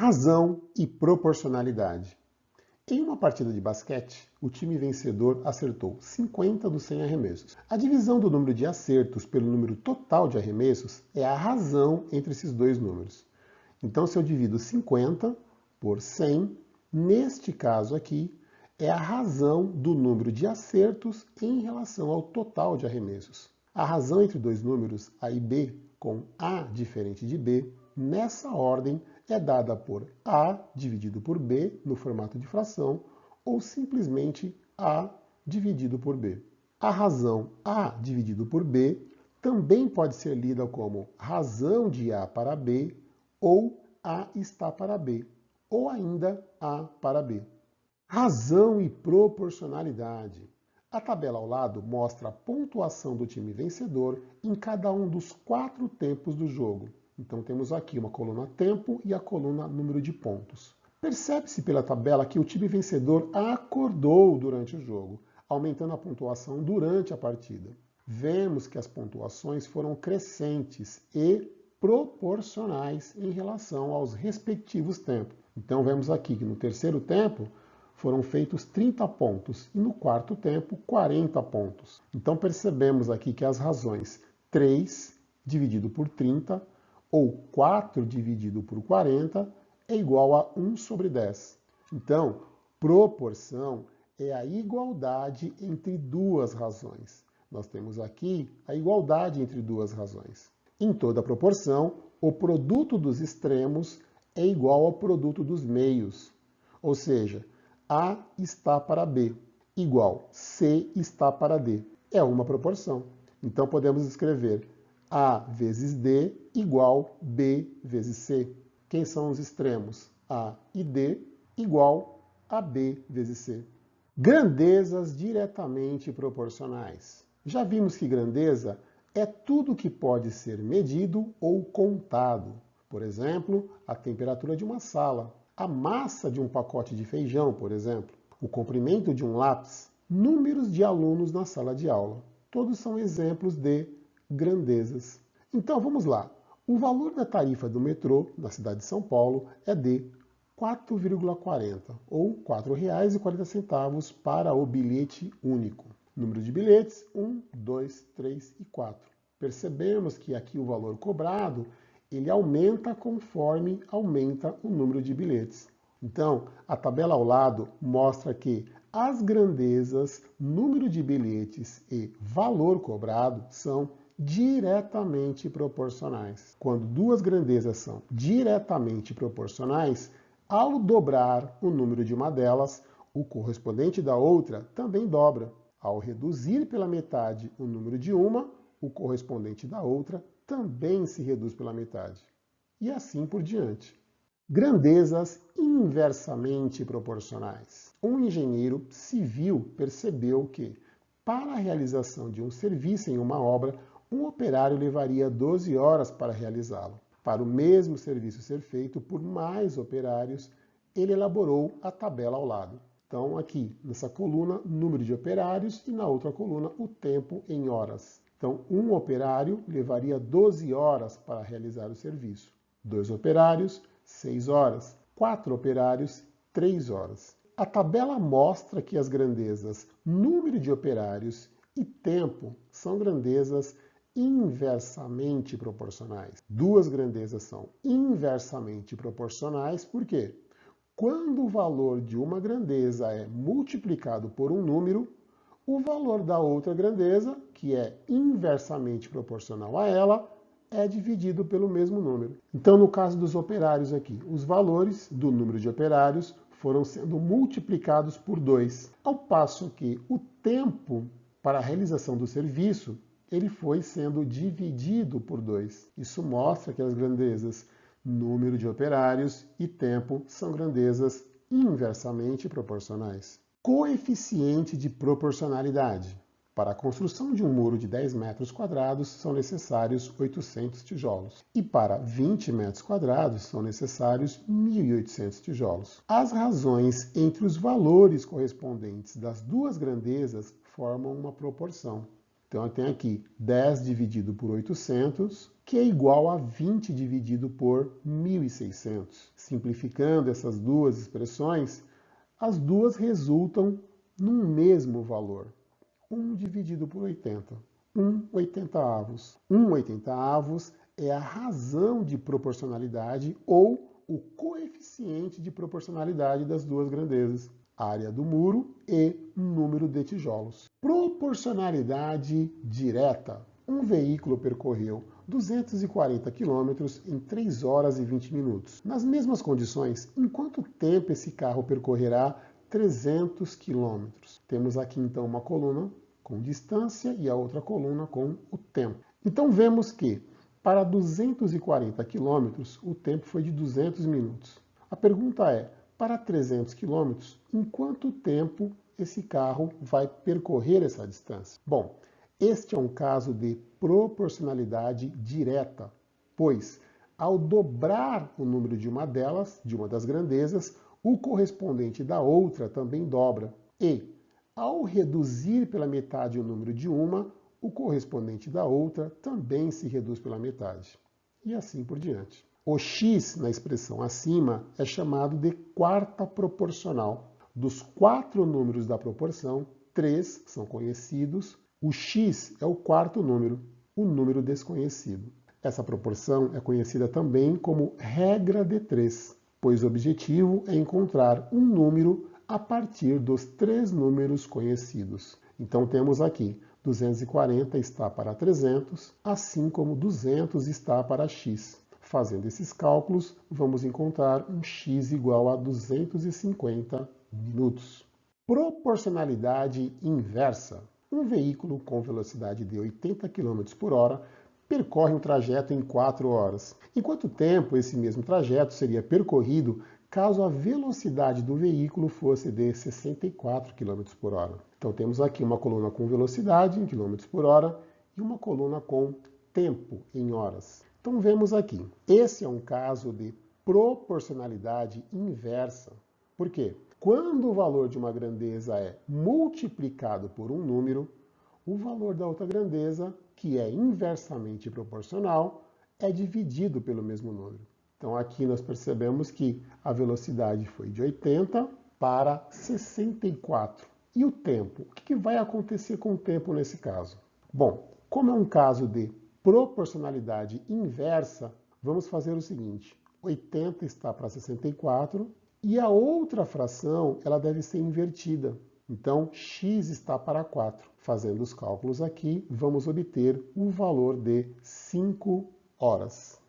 Razão e proporcionalidade. Em uma partida de basquete, o time vencedor acertou 50 dos 100 arremessos. A divisão do número de acertos pelo número total de arremessos é a razão entre esses dois números. Então, se eu divido 50 por 100, neste caso aqui, é a razão do número de acertos em relação ao total de arremessos. A razão entre dois números, A e B, com A diferente de B, nessa ordem é dada por A dividido por B, no formato de fração, ou simplesmente A dividido por B. A razão A dividido por B também pode ser lida como razão de A para B, ou A está para B, ou ainda A para B. Razão e proporcionalidade. A tabela ao lado mostra a pontuação do time vencedor em cada um dos 4 tempos do jogo. Então temos aqui uma coluna tempo e a coluna número de pontos. Percebe-se pela tabela que o time vencedor acordou durante o jogo, aumentando a pontuação durante a partida. Vemos que as pontuações foram crescentes e proporcionais em relação aos respectivos tempos. Então vemos aqui que no terceiro tempo foram feitos 30 pontos e no quarto tempo 40 pontos. Então percebemos aqui que as razões 3 dividido por 30 ou 4 dividido por 40 é igual a 1 sobre 10. Então, proporção é a igualdade entre duas razões. Nós temos aqui a igualdade entre duas razões. Em toda proporção, o produto dos extremos é igual ao produto dos meios. Ou seja, A está para B, igual C está para D. É uma proporção. Então podemos escrever A vezes D igual B vezes C. Quem são os extremos? A e D igual a B vezes C. Grandezas diretamente proporcionais. Já vimos que grandeza é tudo que pode ser medido ou contado. Por exemplo, a temperatura de uma sala, a massa de um pacote de feijão, por exemplo, o comprimento de um lápis, números de alunos na sala de aula. Todos são exemplos de grandezas. Então vamos lá. O valor da tarifa do metrô na cidade de São Paulo é de 4,40 ou R$ 4,40 para o bilhete único. Número de bilhetes, 1, 2, 3 e 4. Percebemos que aqui o valor cobrado ele aumenta conforme aumenta o número de bilhetes. Então, a tabela ao lado mostra que as grandezas, número de bilhetes e valor cobrado são diretamente proporcionais. Quando duas grandezas são diretamente proporcionais, ao dobrar o número de uma delas, o correspondente da outra também dobra. Ao reduzir pela metade o número de uma, o correspondente da outra também se reduz pela metade. E assim por diante. Grandezas inversamente proporcionais. Um engenheiro civil percebeu que, para a realização de um serviço em uma obra, um operário levaria 12 horas para realizá-lo. Para o mesmo serviço ser feito por mais operários, ele elaborou a tabela ao lado. Então, aqui, nessa coluna, número de operários e na outra coluna, o tempo em horas. Então, um operário levaria 12 horas para realizar o serviço. 2 operários, 6 horas. 4 operários, 3 horas. A tabela mostra que as grandezas número de operários e tempo são grandezas inversamente proporcionais. Duas grandezas são inversamente proporcionais, por quê? Quando o valor de uma grandeza é multiplicado por um número, o valor da outra grandeza, que é inversamente proporcional a ela, é dividido pelo mesmo número. Então, no caso dos operários aqui, os valores do número de operários foram sendo multiplicados por 2, ao passo que o tempo para a realização do serviço ele foi sendo dividido por 2. Isso mostra que as grandezas número de operários e tempo são grandezas inversamente proporcionais. Coeficiente de proporcionalidade. Para a construção de um muro de 10 metros quadrados são necessários 800 tijolos. E para 20 metros quadrados são necessários 1.800 tijolos. As razões entre os valores correspondentes das duas grandezas formam uma proporção. Então eu tenho aqui 10 dividido por 800, que é igual a 20 dividido por 1.600. Simplificando essas duas expressões, as duas resultam num mesmo valor. 1 dividido por 80. 1/80. 1/80 é a razão de proporcionalidade ou o coeficiente de proporcionalidade das duas grandezas, área do muro e número de tijolos. Proporcionalidade direta. Um veículo percorreu 240 km em 3 horas e 20 minutos. Nas mesmas condições, em quanto tempo esse carro percorrerá 300 km? Temos aqui então uma coluna com distância e a outra coluna com o tempo. Então vemos que para 240 km o tempo foi de 200 minutos. A pergunta é, para 300 km, em quanto tempo esse carro vai percorrer essa distância? Bom, este é um caso de proporcionalidade direta, pois ao dobrar o número de uma delas, de uma das grandezas, o correspondente da outra também dobra. E, ao reduzir pela metade o número de uma, o correspondente da outra também se reduz pela metade. E assim por diante. O x na expressão acima é chamado de quarta proporcional. Dos 4 números da proporção, 3 são conhecidos. O x é o quarto número, o número desconhecido. Essa proporção é conhecida também como regra de 3, pois o objetivo é encontrar um número a partir dos 3 números conhecidos. Então temos aqui 240 está para 300, assim como 200 está para x. Fazendo esses cálculos, vamos encontrar um x igual a 250 minutos. Proporcionalidade inversa. Um veículo com velocidade de 80 km por hora percorre um trajeto em 4 horas. Em quanto tempo esse mesmo trajeto seria percorrido caso a velocidade do veículo fosse de 64 km por hora? Então temos aqui uma coluna com velocidade em km por hora e uma coluna com tempo em horas. Então vemos aqui, esse é um caso de proporcionalidade inversa. Por quê? Quando o valor de uma grandeza é multiplicado por um número, o valor da outra grandeza, que é inversamente proporcional, é dividido pelo mesmo número. Então aqui nós percebemos que a velocidade foi de 80 para 64. E o tempo? O que vai acontecer com o tempo nesse caso? Bom, como é um caso de proporcionalidade inversa, vamos fazer o seguinte. 80 está para 64 e a outra fração ela deve ser invertida. Então, x está para 4. Fazendo os cálculos aqui, vamos obter o valor de 5 horas.